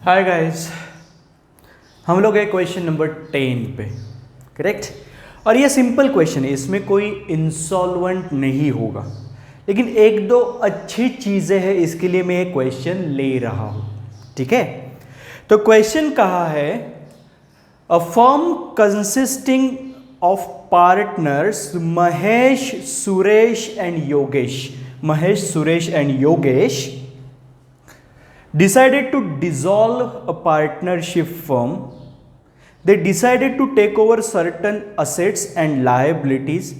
Hi guys, हम लोग है क्वेश्चन नंबर 10 पे। करेक्ट। और ये सिंपल क्वेश्चन है, इसमें कोई इंसॉल्वेंट नहीं होगा, लेकिन एक दो अच्छी चीज़ें हैं, इसके लिए मैं ये क्वेश्चन ले रहा हूँ। ठीक है। तो क्वेश्चन कहा है, a firm consisting of partners Mahesh Suresh and Yogesh decided to dissolve a partnership firm. They decided to take over certain assets and liabilities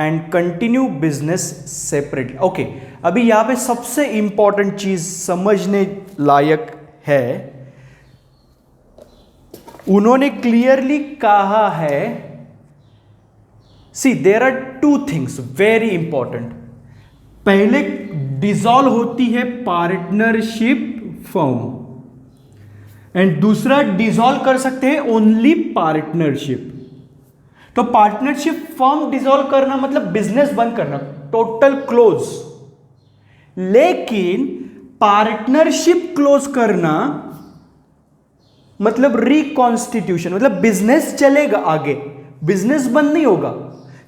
and continue business separately. Okay, अभी यहाँ पे सबसे इंपॉर्टेंट चीज समझने लायक है, उन्होंने क्लियरली कहा है, see there are two things very important. पहले डिसॉल्व होती है पार्टनरशिप फर्म, एंड दूसरा डिसॉल्व कर सकते हैं ओनली पार्टनरशिप। तो पार्टनरशिप फर्म डिसॉल्व करना मतलब बिजनेस बंद करना, टोटल क्लोज। लेकिन पार्टनरशिप क्लोज करना मतलब रिकॉन्स्टिट्यूशन, मतलब बिजनेस चलेगा आगे, बिजनेस बंद नहीं होगा।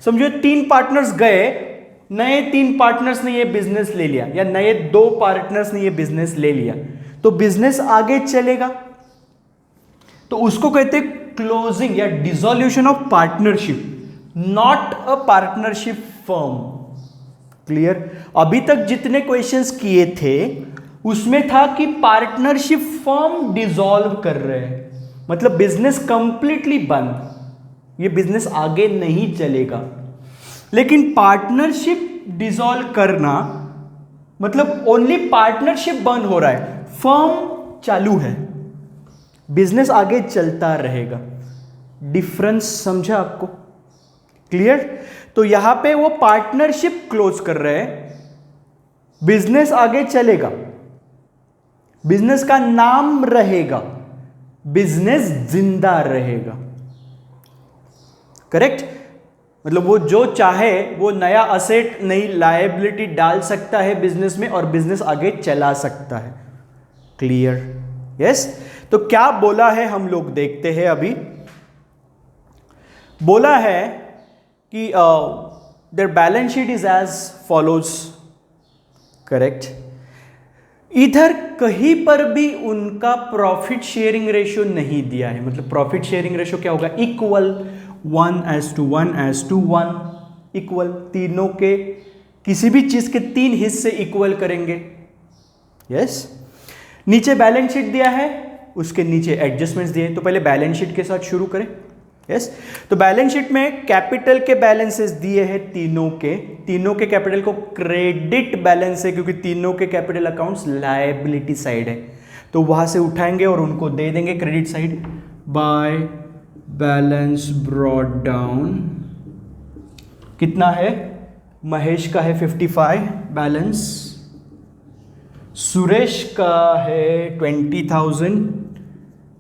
समझो 3 पार्टनर्स गए, नए 3 पार्टनर्स ने ये बिजनेस ले लिया, या नए 2 पार्टनर्स ने ये बिजनेस ले लिया, तो बिजनेस आगे चलेगा। तो उसको कहते हैं क्लोजिंग या dissolution of partnership, not a partnership firm. Clear. अभी तक जितने क्वेश्चंस किए थे उसमें था कि पार्टनरशिप फर्म डिसॉल्व कर रहे हैं, मतलब बिजनेस कंप्लीटली बंद, ये बिजनेस आगे नहीं चलेगा। लेकिन पार्टनरशिप डिसॉल्व करना मतलब ओनली पार्टनरशिप बंद हो रहा है, फर्म चालू है, बिजनेस आगे चलता रहेगा। डिफरेंस समझा आपको? क्लियर। तो यहां पे वो पार्टनरशिप क्लोज कर रहे हैं, बिजनेस आगे चलेगा, बिजनेस का नाम रहेगा, बिजनेस जिंदा रहेगा। करेक्ट। मतलब वो जो चाहे वो नया असेट, नई लायबिलिटी डाल सकता है बिजनेस में और बिजनेस आगे चला सकता है। क्लियर। यस। तो क्या बोला है हम लोग देखते हैं। अभी बोला है कि there balance sheet is as follows. Correct. इधर कहीं पर भी उनका प्रॉफिट शेयरिंग रेशियो नहीं दिया है, मतलब प्रॉफिट शेयरिंग रेशियो क्या होगा, इक्वल 1:1:1 इक्वल, तीनों के किसी भी चीज के 3 हिस्से इक्वल करेंगे। यस। नीचे बैलेंस शीट दिया है, उसके नीचे एडजस्टमेंट्स दिए। तो पहले बैलेंस शीट के साथ शुरू करें। यस। तो बैलेंस शीट में कैपिटल के बैलेंसेस दिए हैं, तीनों के कैपिटल को क्रेडिट बैलेंस है, क्योंकि तीनों के कैपिटल अकाउंट्स लायबिलिटी साइड है, तो वहां से उठाएंगे और उनको दे देंगे credit side. By balance brought down कितना है, महेश का है 55 बैलेंस, सुरेश का है 20,000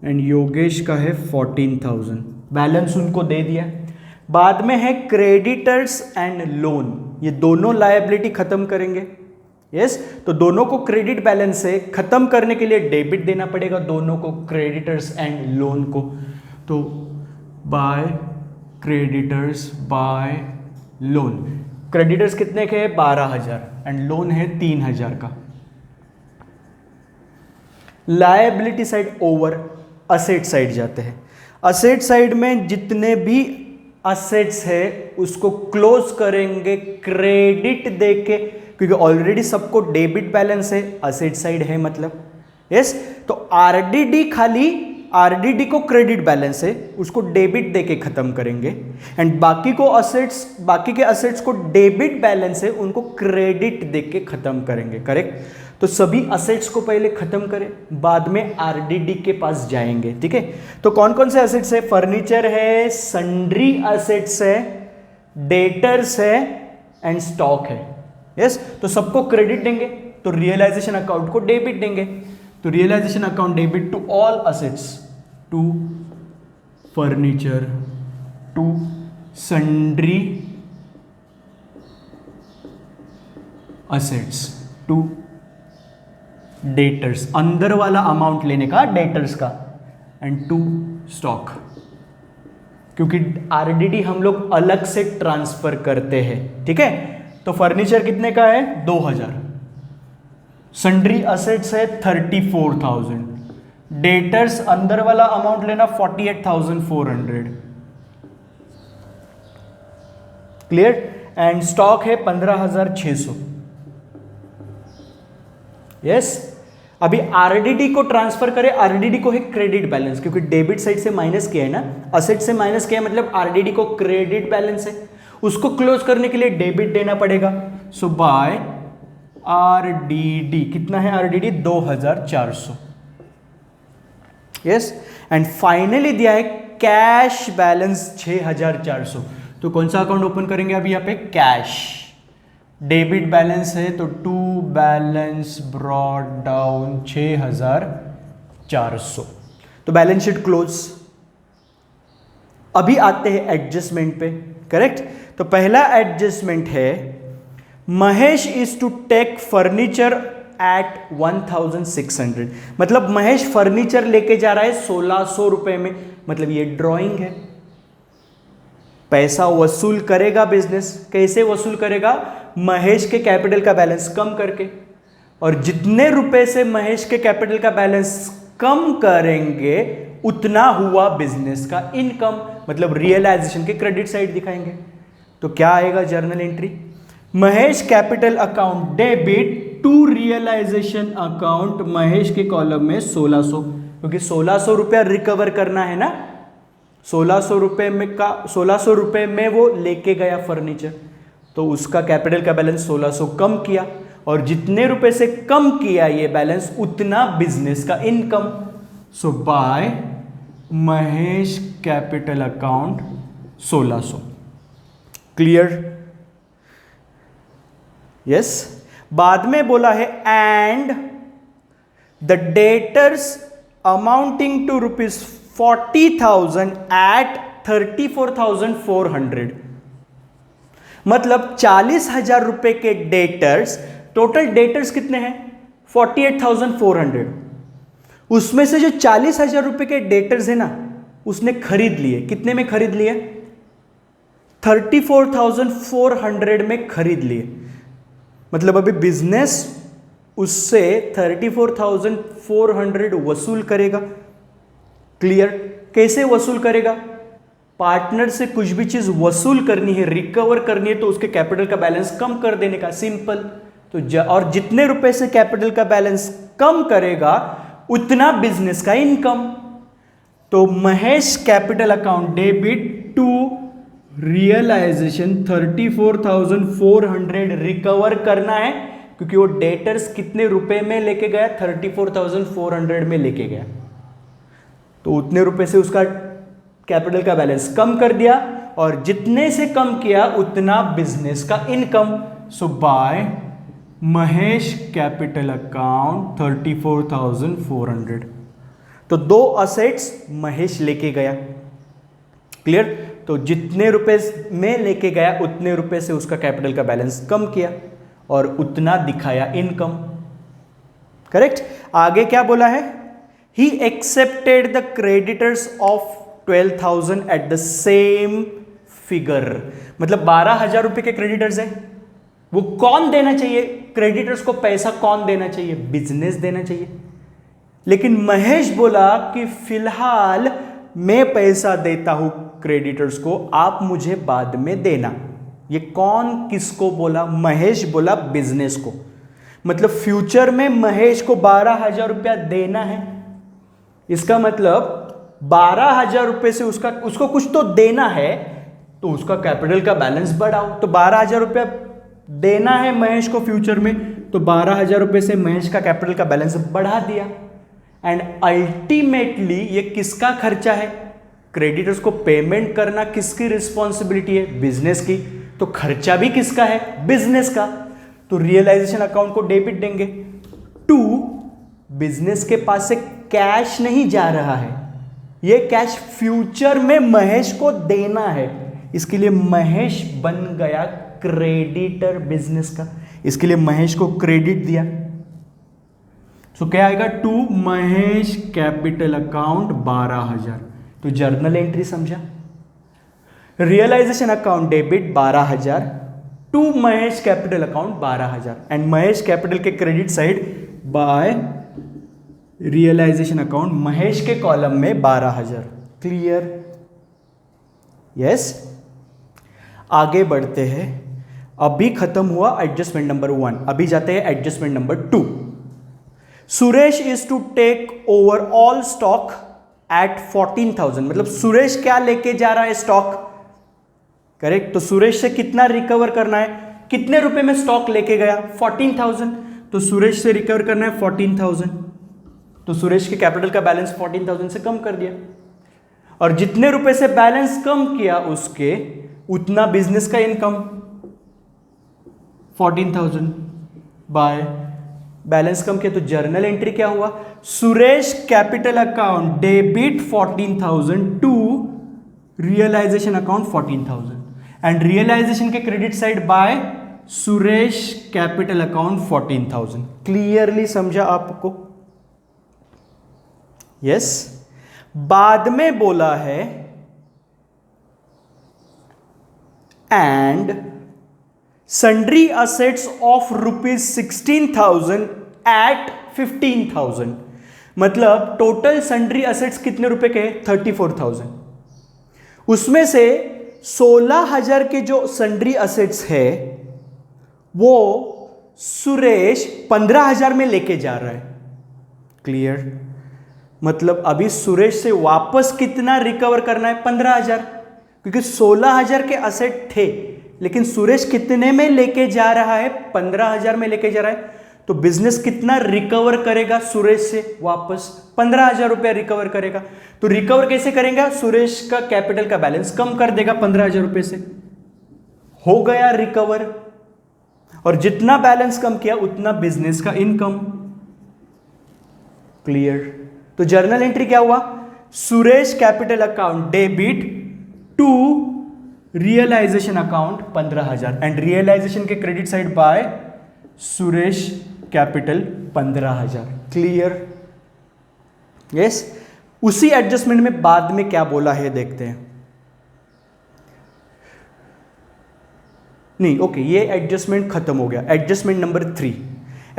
एंड योगेश का है 14,000। बैलेंस उनको दे दिया। बाद में है क्रेडिटर्स एंड लोन, ये दोनों लायबिलिटी खत्म करेंगे। यस। तो दोनों को क्रेडिट बैलेंस से खत्म करने के लिए डेबिट देना पड़ेगा, दोनों को, क्रेडिटर्स एंड लोन को। तो by creditors bye loan, creditors कितने के है 12,000 एंड लोन है 3,000 का। Liability side over, asset side जाते हैं। असेट साइड में जितने भी असेट्स है उसको क्लोज करेंगे क्रेडिट देके, क्योंकि ऑलरेडी सबको डेबिट बैलेंस है, असेट साइड है मतलब। यस। तो आरडीडी, खाली आरडीडी को क्रेडिट बैलेंस है, उसको डेबिट देके खत्म करेंगे, एंड बाकी के असेट्स को डेबिट बैलेंस है, उनको क्रेडिट देके खत्म करेंगे। करेक्ट। तो सभी असेट्स को पहले खत्म करें, बाद में आरडीडी के पास जाएंगे। ठीक है। तो कौन कौन से असेट्स है, फर्नीचर है, सन्ड्री असेट्स है, डेटर्स है एंड स्टॉक है। यस। तो सबको क्रेडिट देंगे, तो रियलाइजेशन अकाउंट को डेबिट देंगे। तो realisation account debit to all assets, to furniture, to sundry assets, to debtors, अंदर वाला अमाउंट लेने का डेटर्स का, एंड 2 स्टॉक, क्योंकि आरडीडी हम लोग अलग से ट्रांसफर करते हैं, ठीक है। तो फर्नीचर कितने का है? 2000, सन्ड्री असेट्स है 34,000, डेटर्स अंदर वाला अमाउंट लेना 48,400, क्लियर, एंड स्टॉक है 15,600। यस, अभी आरडीडी को ट्रांसफर करें, आरडीडी को है क्रेडिट बैलेंस, क्योंकि डेबिट साइड से माइनस किया है ना, असेट से माइनस किया है, मतलब आरडीडी को क्रेडिट बैलेंस है, उसको क्लोज करने के लिए डेबिट देना पड़ेगा। सो बाय आरडीडी, कितना है आरडीडी? 2,400। यस, एंड फाइनली दिया है कैश बैलेंस 6,400। तो कौन सा अकाउंट ओपन करेंगे अभी यहाँ पे? कैश। डेबिट बैलेंस है तो टू बैलेंस ब्रॉट डाउन 6,400। तो बैलेंस शीट क्लोज। अभी आते हैं एडजस्टमेंट पे, करेक्ट। तो पहला एडजस्टमेंट है Mahesh is to take furniture at 1,600, मतलब महेश फर्नीचर लेके जा रहा है 1,600 रुपए में, मतलब ये ड्राइंग है। पैसा वसूल करेगा बिजनेस, कैसे वसूल करेगा? महेश के कैपिटल का बैलेंस कम करके, और जितने रुपए से महेश के कैपिटल का बैलेंस कम करेंगे उतना हुआ बिजनेस का इनकम, मतलब रियलाइजेशन के क्रेडिट साइड दिखाएंगे। तो क्या आएगा journal entry? Mahesh capital account debit to realisation account, Mahesh के कॉलम में 1,600, क्योंकि 1,600 रुपया रिकवर करना है ना, 1,600 रुपए में का 1,600 रुपए में वो लेके गया फर्नीचर, तो उसका कैपिटल का बैलेंस 1,600 कम किया, और जितने रुपए से कम किया ये बैलेंस उतना बिजनेस का income. So by Mahesh capital account 1,600। Clear? Yes. बाद में बोला है and the debtors amounting to ₹40,000 at 34,400, मतलब 40,000 रुपए के डेटर्स, टोटल डेटर्स कितने हैं? 48,400। उसमें से जो 40,000 रुपए के डेटर्स है ना, उसने खरीद लिए, कितने में खरीद लिए? 34,400 में खरीद लिए, मतलब अभी बिजनेस उससे 34,400 वसूल करेगा। क्लियर? कैसे वसूल करेगा? पार्टनर से कुछ भी चीज वसूल करनी है, रिकवर करनी है, तो उसके कैपिटल का बैलेंस कम कर देने का, सिंपल। तो और जितने रुपए से कैपिटल का बैलेंस कम करेगा उतना बिजनेस का इनकम। तो Mahesh capital account debit to realisation 34,400 recover करना है, क्योंकि वो डेटर्स कितने रुपए में लेके गया? 34,400 में लेके गया, तो उतने रुपए से उसका कैपिटल का बैलेंस कम कर दिया, और जितने से कम किया उतना बिजनेस का income. So by Mahesh capital account 34,400। तो 2 असेट्स महेश लेके गया। क्लियर? तो जितने रुपए में लेके गया उतने रुपए से उसका कैपिटल का बैलेंस कम किया, और उतना दिखाया इनकम। करेक्ट? आगे क्या बोला है? He accepted the creditors of 12,000 at the same figure, मतलब 12,000 रुपए के क्रेडिटर्स हैं, वो कौन देना चाहिए? क्रेडिटर्स को पैसा कौन देना चाहिए? बिजनेस देना चाहिए। लेकिन महेश बोला कि फिलहाल मैं पैसा देता हूं क्रेडिटर्स को, आप मुझे बाद में देना। ये कौन किसको बोला? महेश बोला बिजनेस को, मतलब फ्यूचर में महेश को 12,000 रुपया देना है। इसका मतलब 12,000 रुपए से उसको कुछ तो देना है, तो उसका कैपिटल का बैलेंस बढ़ाओ। तो 12,000 रुपया देना है महेश को फ्यूचर में, तो 12,000 रुपए से महेश का कैपिटल का बैलेंस बढ़ा दिया। एंड अल्टीमेटली ये किसका खर्चा है? क्रेडिटर्स को पेमेंट करना किसकी रिस्पॉन्सिबिलिटी है? बिजनेस की। तो खर्चा भी किसका है? बिजनेस का। तो रियलाइजेशन अकाउंट को डेबिट देंगे। 2, बिजनेस के पास से कैश नहीं जा रहा है, ये कैश फ्यूचर में महेश को देना है, इसके लिए महेश बन गया क्रेडिटर बिजनेस का, इसके लिए महेश को क्रेडिट दिया। सो क्या आएगा, टू महेश कैपिटल अकाउंट 12,000। तो जर्नल एंट्री समझा। Realisation account debit 12,000 to Mahesh capital account 12,000 and Mahesh capital के credit side by realisation account Mahesh के कॉलम में 12,000। क्लियर? यस। आगे बढ़ते हैं। अभी खत्म हुआ एडजस्टमेंट नंबर 1, अभी जाते हैं adjustment number 2। Suresh is to take over all stock at 14,000। मतलब सुरेश क्या लेके जा रहा है, स्टॉक। करेक्ट। तो सुरेश से कितना रिकवर करना है, कितने रुपए में स्टॉक लेके गया, 14,000। तो सुरेश से रिकवर करना है 14,000। तो सुरेश के कैपिटल का बैलेंस 14,000 से कम कर दिया, और जितने रुपए से बैलेंस कम किया उसके उतना बिजनेस का इनकम 14,000 बाय बैलेंस कम किया। तो जर्नल एंट्री क्या हुआ, Suresh capital account debit 14,000 to realisation account 14,000 and realisation के credit side by Suresh capital account 14,000। Clearly समझा आपको? यस। बाद में बोला है and sundry assets of ₹16,000 at 15,000। मतलब टोटल सन्ड्री असेट्स कितने रुपए के, 34,000। उसमें से 16,000 के जो सन्ड्री असेट्स है वो सुरेश 15,000 में लेके जा रहा है। क्लियर? मतलब अभी सुरेश से वापस कितना रिकवर करना है, 15,000, क्योंकि 16,000 के असेट थे, लेकिन सुरेश कितने में लेके जा रहा है, 15,000 में लेके जा रहा है। तो बिजनेस कितना रिकवर करेगा सुरेश से वापस, 15,000 रुपया रिकवर करेगा। तो रिकवर कैसे करेगा, सुरेश का कैपिटल का बैलेंस कम कर देगा 15,000 रुपए से, हो गया रिकवर। और जितना बैलेंस कम किया उतना बिजनेस का इनकम। क्लियर? तो जर्नल एंट्री क्या हुआ, Suresh capital account debit to realisation account 15,000 and realisation के credit side by Suresh capital 15,000। Clear? Yes. उसी एडजस्टमेंट में बाद में क्या बोला है देखते हैं। नहीं, ओके, ये एडजस्टमेंट खत्म हो गया। Adjustment number 3।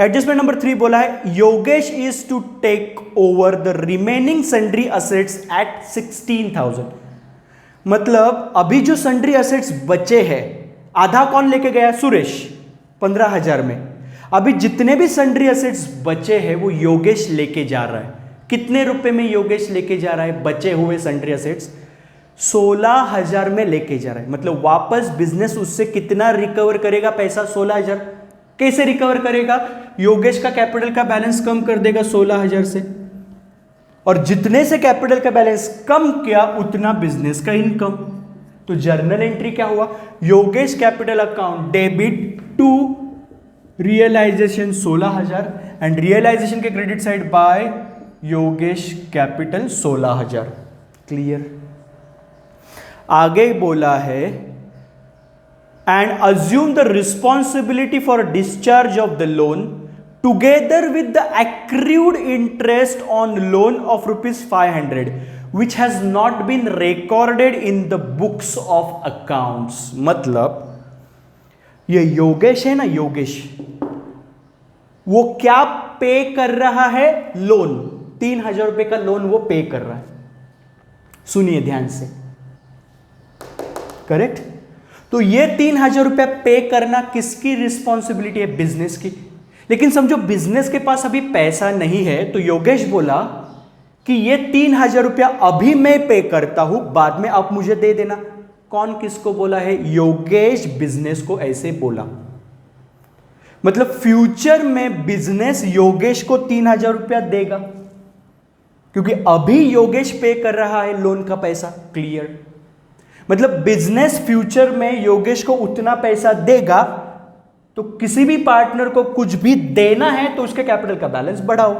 एडजस्टमेंट नंबर 3 बोला है Yogesh is to take over the remaining sundry assets at 16,000। मतलब अभी जो सन्ड्री असेट्स बचे हैं, आधा कौन लेके गया, सुरेश 15,000 में। अभी जितने भी सन्ड्री असेट्स बचे हैं वो योगेश लेके जा रहा है। कितने रुपए में योगेश लेके जा रहा है बचे हुए सन्ड्री असेट्स, 16,000 में लेके जा रहा है। मतलब वापस बिजनेस उससे कितना रिकवर करेगा पैसा, 16,000। कैसे रिकवर करेगा, योगेश का कैपिटल का बैलेंस कम कर देगा 16,000 से, और जितने से कैपिटल का बैलेंस कम किया उतना बिजनेस का इनकम। तो जर्नल एंट्री क्या हुआ, Yogesh capital account debit to realisation 16,000 and realisation के credit side by Yogesh capital 16,000। Clear? आगे बोला है and assume the responsibility for discharge of the loan together with the accrued interest on loan of ₹500 which has not been recorded in the books of accounts। मतलब ये योगेश है ना, योगेश वो क्या पे कर रहा है, लोन, 3,000 रुपए का लोन वो पे कर रहा है। सुनिए ध्यान से। करेक्ट? तो ये 3,000 रुपया पे करना किसकी रिस्पॉन्सिबिलिटी है, बिजनेस की। लेकिन समझो बिजनेस के पास अभी पैसा नहीं है, तो योगेश बोला कि ये 3,000 रुपया अभी मैं पे करता हूं, बाद में आप मुझे दे देना। कौन किसको बोला है, योगेश बिजनेस को ऐसे बोला। मतलब फ्यूचर में बिजनेस योगेश को 3,000 रुपया देगा, क्योंकि अभी योगेश पे कर रहा है लोन का पैसा। क्लियर? मतलब बिजनेस फ्यूचर में योगेश को उतना पैसा देगा, तो किसी भी पार्टनर को कुछ भी देना है तो उसके कैपिटल का बैलेंस बढ़ाओ।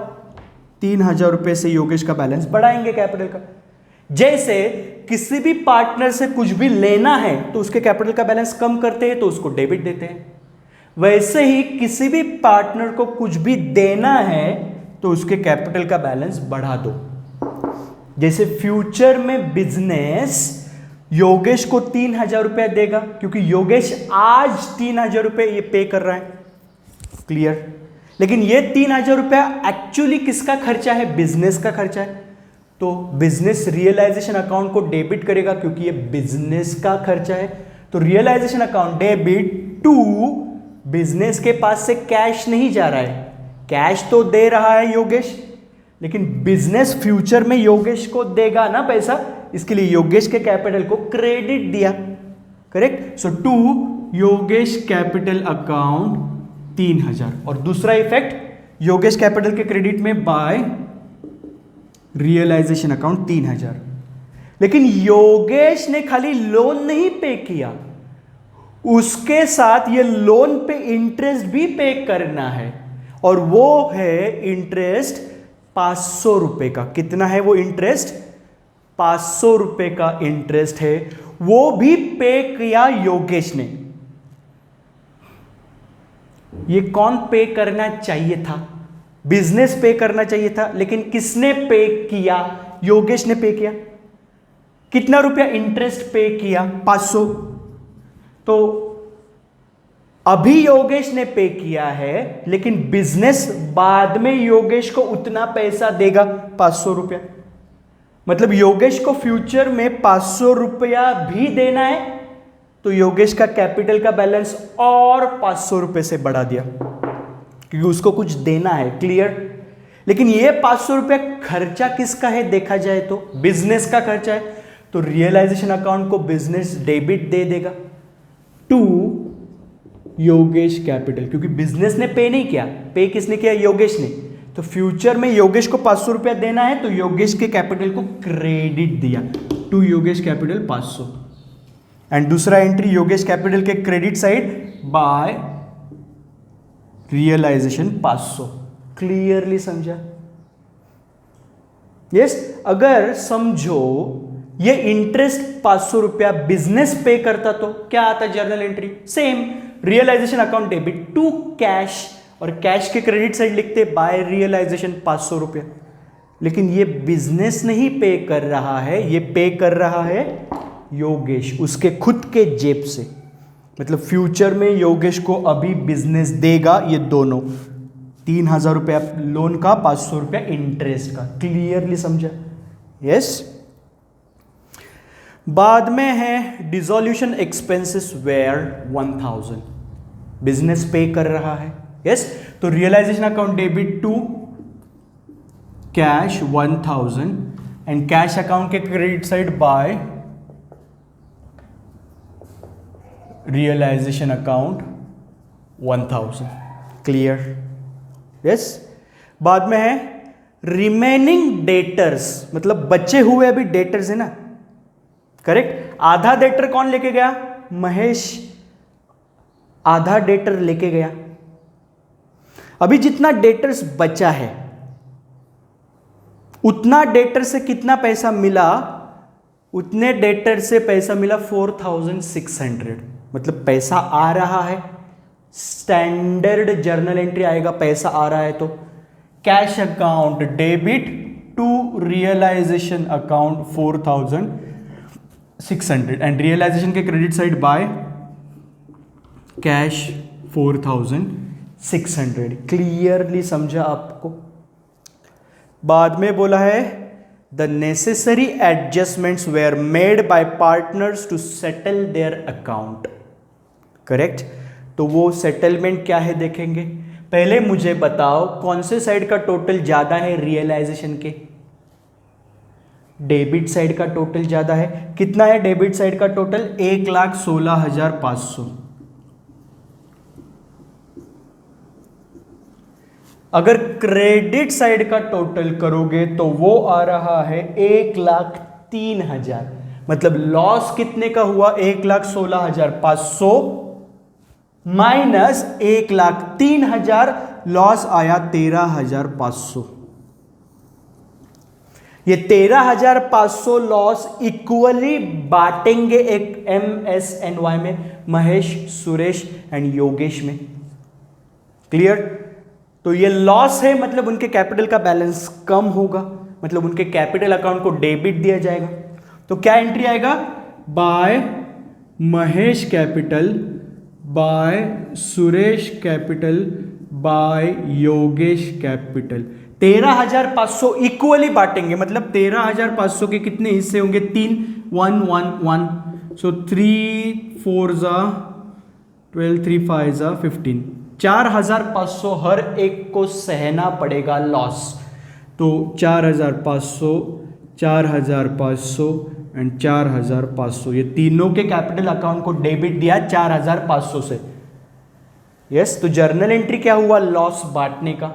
3,000 रुपए से योगेश का बैलेंस बढ़ाएंगे कैपिटल का। जैसे किसी भी पार्टनर से कुछ भी लेना है तो उसके कैपिटल का बैलेंस कम करते हैं तो उसको डेबिट देते हैं, वैसे ही किसी भी पार्टनर को कुछ भी देना है तो उसके कैपिटल का बैलेंस बढ़ा दो। जैसे फ्यूचर में बिजनेस योगेश को 3,000 रुपया देगा, क्योंकि योगेश आज 3,000 रुपये ये पे कर रहा है, क्लियर। लेकिन ये 3,000 रुपया एक्चुअली किसका खर्चा है? बिजनेस का खर्चा है। तो बिजनेस रियलाइजेशन अकाउंट को डेबिट करेगा, क्योंकि ये बिजनेस का खर्चा है। तो realisation account debit to, business के पास से कैश नहीं जा रहा है, कैश तो दे रहा है योगेश, लेकिन बिजनेस फ्यूचर में योगेश को देगा ना पैसा, इसके लिए योगेश के कैपिटल को क्रेडिट दिया, correct. So to Yogesh capital account 3,000। और दूसरा इफेक्ट योगेश कैपिटल के क्रेडिट में बाय रियलाइजेशन अकाउंट 3,000। लेकिन योगेश ने खाली लोन नहीं पे किया, उसके साथ ये लोन पे इंटरेस्ट भी पे करना है, और वो है इंटरेस्ट 500 रुपए का। कितना है वो इंटरेस्ट? 500 रुपए का इंटरेस्ट है, वो भी पे किया योगेश ने। ये कौन पे करना चाहिए था? बिजनेस पे करना चाहिए था, लेकिन किसने पे किया? योगेश ने पे किया। कितना रुपया इंटरेस्ट पे किया? 500। तो अभी योगेश ने पे किया है, लेकिन बिजनेस बाद में योगेश को उतना पैसा देगा, 500 रुपया। मतलब योगेश को फ्यूचर में 500 रुपया भी देना है, तो योगेश का कैपिटल का बैलेंस और 500 रुपए से बढ़ा दिया, क्योंकि उसको कुछ देना है, क्लियर। लेकिन ये 500 रुपया खर्चा किसका है? देखा जाए तो बिजनेस का खर्चा है, तो रियलाइजेशन अकाउंट को बिजनेस डेबिट दे देगा टू योगेश कैपिटल, क्योंकि बिजनेस ने पे नहीं किया, पे किसने किया? योगेश ने। तो फ्यूचर में योगेश को 500 रुपया देना है, तो योगेश के कैपिटल को क्रेडिट दिया टू योगेश कैपिटल 500। एंड दूसरा एंट्री योगेश कैपिटल के credit side by realisation 500। Clearly समझा? यस। अगर समझो ये इंटरेस्ट 500 रुपया बिजनेस पे करता तो क्या आता? Journal entry same, realisation account debit to cash, और कैश के क्रेडिट साइड लिखते बाय रियलाइजेशन 500 रुपया। लेकिन ये बिजनेस नहीं पे कर रहा है, ये पे कर रहा है योगेश उसके खुद के जेब से। मतलब फ्यूचर में योगेश को अभी बिजनेस देगा ये दोनों, 3,000 रुपया लोन का, 500 रुपया इंटरेस्ट का। क्लियरली समझा? यस। बाद में है डिसॉल्यूशन एक्सपेंसेस वेयर 1,000, बिजनेस पे कर रहा है, यस। तो realisation account debit to cash 1,000 and cash account के credit side by realisation account 1,000। Clear? Yes. बाद में है रिमेनिंग डेटर्स, मतलब बचे हुए अभी डेटर्स है ना, करेक्ट। आधा डेटर कौन लेके गया? महेश आधा डेटर लेके गया। अभी जितना डेटर्स बचा है उतना डेटर से कितना पैसा मिला? उतने डेटर से पैसा मिला 4,600। मतलब पैसा आ रहा है, स्टैंडर्ड जर्नल एंट्री आएगा पैसा आ रहा है तो cash account debit to realisation account 4,600 and realisation के credit side by cash 4,600। Clearly समझा आपको? बाद में बोला है the necessary adjustments were made by partners to settle their account, correct. तो वो सेटलमेंट क्या है देखेंगे। पहले मुझे बताओ कौन से साइड का टोटल ज्यादा है? रियलाइजेशन के डेबिट साइड का टोटल ज्यादा है। कितना है डेबिट साइड का टोटल? 1,16,500। अगर क्रेडिट साइड का टोटल करोगे तो वो आ रहा है 1,03,000। मतलब लॉस कितने का हुआ? 1,16,500 माइनस 1,03,000, लॉस आया 13,500। ये 13,500 लॉस इक्वली बांटेंगे एक MSNY में, महेश, सुरेश एंड योगेश में। क्लियर? तो ये लॉस है, मतलब उनके कैपिटल का बैलेंस कम होगा, मतलब उनके कैपिटल अकाउंट को डेबिट दिया जाएगा। तो क्या एंट्री आएगा? By Mahesh capital, by Suresh capital, by Yogesh capital. 13,500 equally बांटेंगे, मतलब 13,500 के कितने हिस्से होंगे? 3, 1 1 1, सो 3 4 जा 12, 3 5 जा 15, 4,500 हर एक को सहना पड़ेगा लॉस। तो 4,500, 4,500 एंड 4,500, ये तीनों के कैपिटल अकाउंट को डेबिट दिया 4,500 से। यस, तो जर्नल एंट्री क्या हुआ? लॉस बांटने का।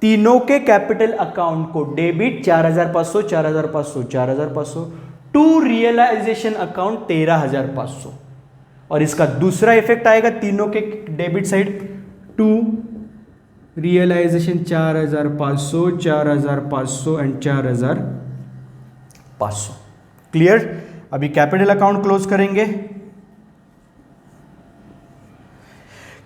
तीनों के कैपिटल अकाउंट को डेबिट 4,500, 4,500, 4,500 टू रियलाइजेशन अकाउंट 13,500। और इसका दूसरा इफेक्ट आएगा तीनों के debit side to realisation 4,500, 4,500 and 4,500। Clear? अभी कैपिटल अकाउंट क्लोज करेंगे।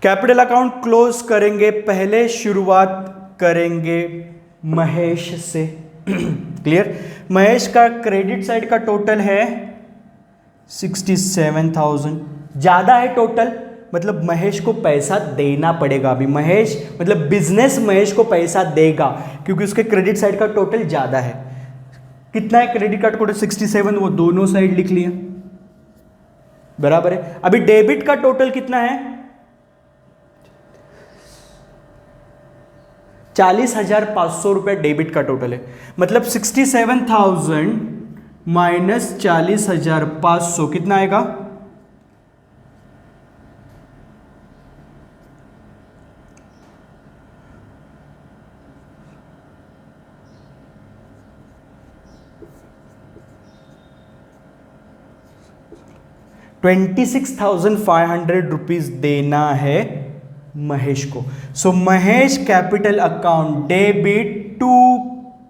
कैपिटल अकाउंट क्लोज करेंगे, पहले शुरुआत करेंगे महेश से। क्लियर? महेश का क्रेडिट साइड का टोटल है 67,000, ज्यादा है टोटल, मतलब महेश को पैसा देना पड़ेगा अभी। महेश मतलब बिजनेस महेश को पैसा देगा क्योंकि उसके क्रेडिट साइड का टोटल ज्यादा है। कितना है क्रेडिट कार्ड टोटल? 67, वो दोनों साइड लिख लिया, बराबर है। अभी डेबिट का टोटल कितना है? 40,500 रुपए डेबिट का टोटल है, मतलब 67,000 माइनस 40,500 कितना आएगा? 26,500 रुपीज देना है महेश को। So Mahesh capital account debit to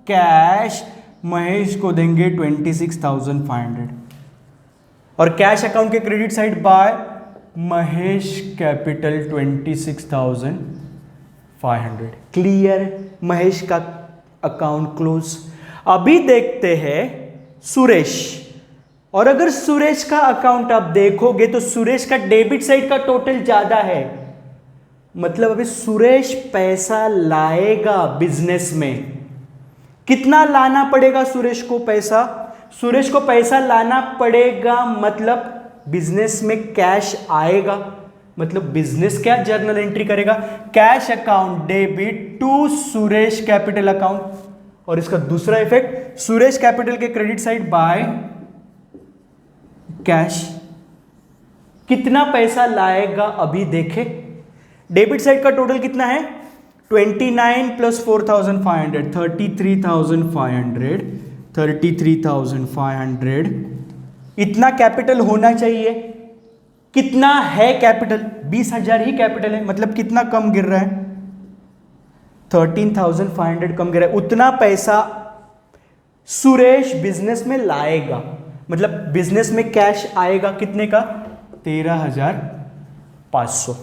cash, Mahesh को देंगे 26,500। और कैश अकाउंट के credit side by Mahesh capital 26,500। Clear? Mahesh का अकाउंट क्लोज। अभी देखते हैं सुरेश। और अगर सुरेश का अकाउंट आप देखोगे तो सुरेश का डेबिट साइड का टोटल ज्यादा है, मतलब अभी सुरेश पैसा लाएगा बिजनेस में। कितना लाना पड़ेगा सुरेश को पैसा? सुरेश को पैसा लाना पड़ेगा, मतलब बिजनेस में कैश आएगा, मतलब बिजनेस क्या जर्नल एंट्री करेगा? Cash account debit to Suresh capital account. और इसका दूसरा इफेक्ट, सुरेश कैपिटल के क्रेडिट साइड बाय कैश। कितना पैसा लाएगा अभी देखे? डेबिट साइड का टोटल कितना है? 29 प्लस 4,500, 33,500, 33,500। इतना कैपिटल होना चाहिए। कितना है कैपिटल? 20,000 ही कैपिटल है, मतलब कितना कम गिर रहा है? 13,500 कम गिर रहा है। उतना पैसा सुरेश बिजनेस में लाएगा, मतलब बिजनेस में कैश आएगा कितने का? 13,500।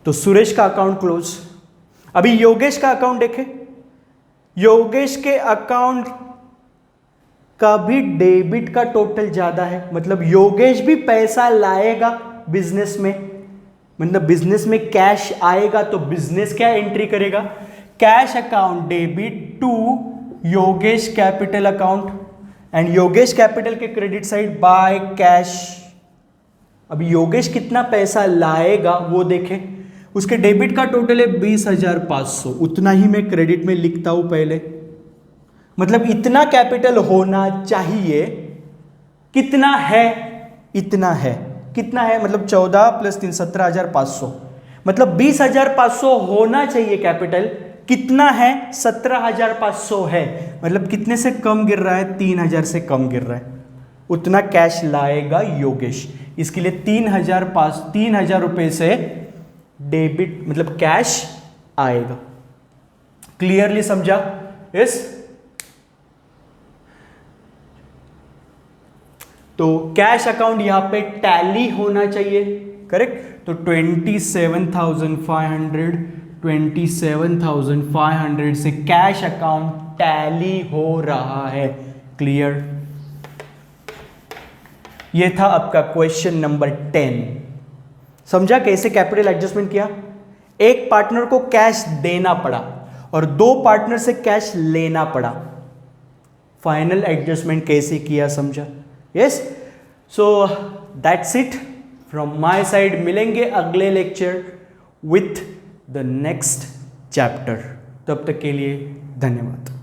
तो सुरेश का अकाउंट क्लोज। अभी योगेश का अकाउंट देखें। योगेश के अकाउंट का भी डेबिट का टोटल ज्यादा है, मतलब योगेश भी पैसा लाएगा बिजनेस में, मतलब बिजनेस में कैश आएगा। तो बिजनेस क्या एंट्री करेगा? Cash account debit to Yogesh capital account and Yogesh capital के क्रेडिट साइड बाय कैश। अभी योगेश कितना पैसा लाएगा वो देखें। उसके डेबिट का टोटल है 20,500, उतना ही मैं क्रेडिट में लिखता हूं पहले, मतलब इतना कैपिटल होना चाहिए। कितना है? इतना है। कितना है? मतलब 14 प्लस 3 17,500, मतलब 20,500 होना चाहिए कैपिटल। कितना है? 17,500 है, मतलब कितने से कम गिर रहा है? 3,000 से कम गिर रहा है। उतना कैश लाएगा योगेश। इसके लिए 3,000 रुपए से डेबिट मतलब कैश आएगा। क्लियरली समझा? यस। तो कैश अकाउंट यहां पे टैली होना चाहिए, करेक्ट? तो 27,500, 27,500 से कैश अकाउंट टैली हो रहा है। क्लियर? ये था आपका क्वेश्चन नंबर 10। समझा कैसे कैपिटल एडजस्टमेंट किया? एक पार्टनर को कैश देना पड़ा और दो पार्टनर से कैश लेना पड़ा। फाइनल एडजस्टमेंट कैसे किया, समझा? Yes, so that's it from my side. मिलेंगे अगले lecture with the next chapter. तब तक के लिए धन्यवाद।